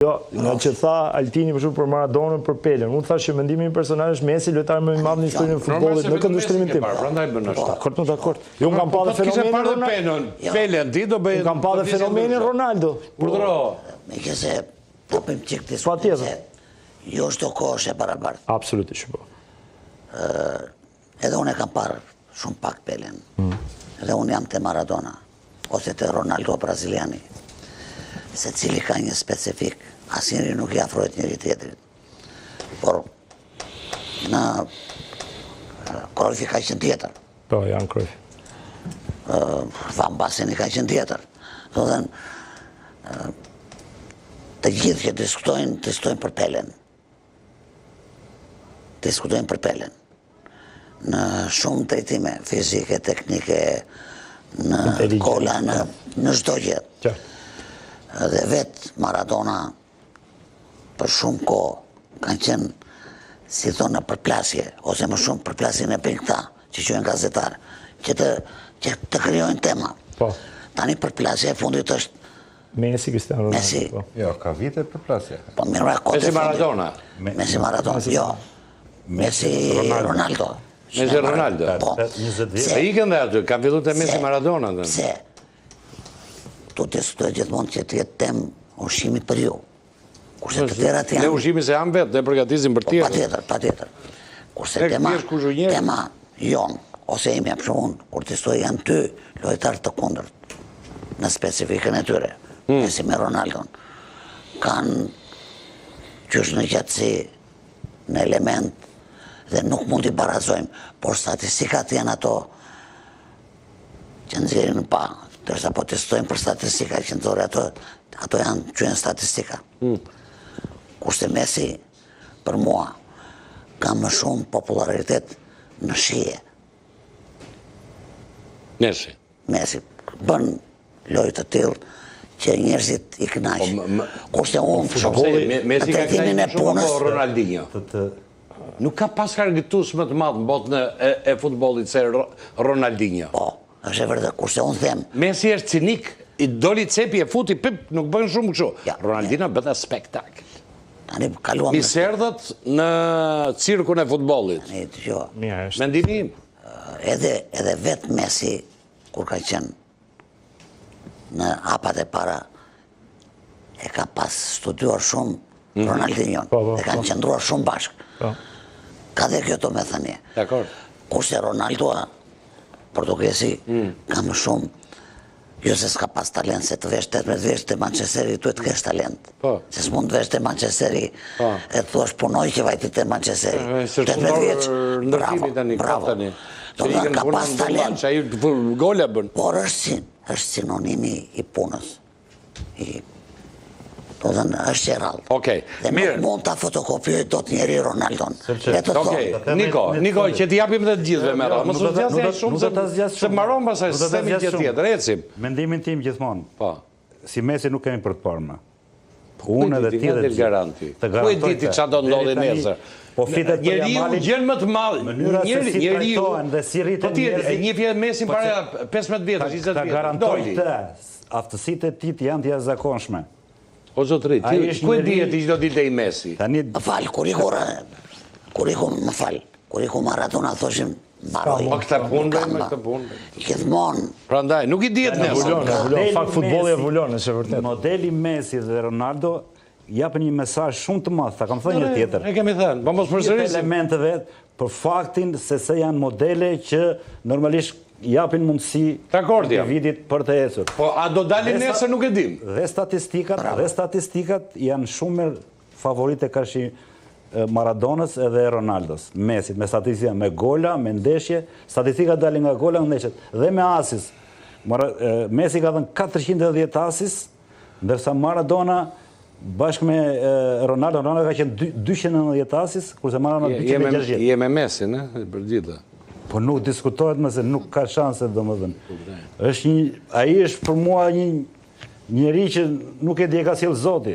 Jo, nga që tha Altini për shumë për Maradonën, për Pelën. Unë thash që mendimi im personal është Messi lojtari më i madh në historinë e futbollit në këndvështrimin tim. Dakord. Jo, kam pa dhe fenomenin Ronaldo. Pelen, ti do bëj. Kam pa dhe fenomenin Ronaldo. Urdhëro. Me që se po pëm çik diskutë. Jo çdo kohë është e barabartë. Absolutisht po. Edhe unë kam parë shumë pak Pelen. Edhe unë jam te Maradona ose te Ronaldo braziliani. Se cili ka një specifik, asnjëri nuk i afrohet njëri tjetrit. Por në Cruyff ka qenë tjetër. Po, janë Cruyff. Van Basten ka qenë tjetër. Do të thënë, të gjithë që diskutojnë për Pelen. Diskutojnë për Pelen. Në shumë drejtime fizike, teknike, në kola, në çdo gjë. Dhe vetë Maradona për shumë kohë kanë qenë, si thonë, në përplasje, ose më shumë përplasjen e për këta, që qënë gazetarë, që të krijojnë tema. Tani përplasje e fundit është Messi, Cristiano Ronaldo. Messi. Jo, ka vite përplasje. Messi Maradona. Messi Maradona, jo. Messi Ronaldo. Messi Ronaldo. Se ikën dhe aty, ka fillu të Messi Maradona. Pse? Tu diskutoj gjithmonë që të jetë temë ushqimi për ju. Kurse të tjera të janë... Ne ushqimi se janë vetë, ne përgatisim për tjerë. Patjetër. Kurse tema jonë, ose imi për shumë unë, kur të stoj janë ty lojtarë të kundërt, në specifikën e tyre, Messi me Ronaldon, kanë qysh në gjatësi, në element, dhe nuk mund t'i barazojmë, por statistikat janë ato që nëzirin pa, tërsa po testojmë për statistika qëndore, ato janë qënë statistika. Kurse Messi, për mua, ka më shumë popularitet në shije. Messi bën lojë të tillë që njerëzit i kënaqin. Kurse unë, Messi ka kënaqur shumë Ronaldinho. Nuk ka pas argëtues më të madh në botën e futbollit se Ronaldinho. Po, është e vërtetë, kurse unë them. Messi është cinik, i doli cepi e futi pip, nuk bën shumë kështu. Ronaldinho bëta spektakël. Tani kaluam. Miserdhat në cirkun e futbollit. Mendimi im. Edhe vetë Messi, kur ka qenë në hapat e para, e ka pas studiuar shumë Ronaldinho, e kanë qëndruar shumë bashkë. Ka dhe kjo të me thënie. Kurse Ronaldo, portugesi, ka më shumë, jo se s'ka pas talent, se të vesh 18 vesh të Manchesteri, tu e të kesh talent. Se s'mund vesh të Manchesteri, e të thuash punoj që vajti të Manchesteri. 18 veç, bravo. Ka pas talent, por është sinonimi i punës. Do të në është qerallë. Dhe nuk mund të fotokopjoj do të njeri Ronaldon. Niko, që t'japim dhe të gjithve me ra. Mësë të zjasë shumë, se maron pasaj, se temi gjithë tjetër, ecim. Mendimin tim gjithmonë, si Messi nuk kemi për të parë më. Unë edhe ti dhe garanti. Ku e diti qa do ndodhi nesër? Njeri u gjenë më të madhë. Njeri u, po tjetë, një fjetë Messi para 15 vjetës, 20 vjetës. Ta garantoj të, aftësit e ti janë të jashtëzakonshme. O zotëri, ku e dhjetë i qdo dilte i Messi? Më falë, kur i ku Maradona thoshim, baroj. Ma këta punë. Gjithmonë. Pra ndaj, nuk i dhjetë nesë. Fakt futbolli evolon, është e vërtet. Modeli Messi dhe Ronaldo japën një mesazh shumë të madh, ta kam thënë një tjetër. E kemi thënë, po mos përsërisim. Elementeve për faktin se janë modele që normalisht japin mundësi individit për të ecur. Po, a do dalin nesër nuk e dim? Dhe statistikat janë shumë favorite ka shi Maradonës edhe Ronaldos, Messit, me statistika, me gola, me ndeshje, statistika dalin nga gola, ndeshjet, dhe me asis. Messi ka dhënë 410 asis, ndërsa Maradona bashkë me Ronaldo ka qenë 290 asis, kurse Maradona 260. Je me Messi, ne? Për gjitha. Po nuk diskutohet më se nuk ka shanse, do më dhënë. Ai është për mua një njeri që nuk e di e ka sjellë Zoti.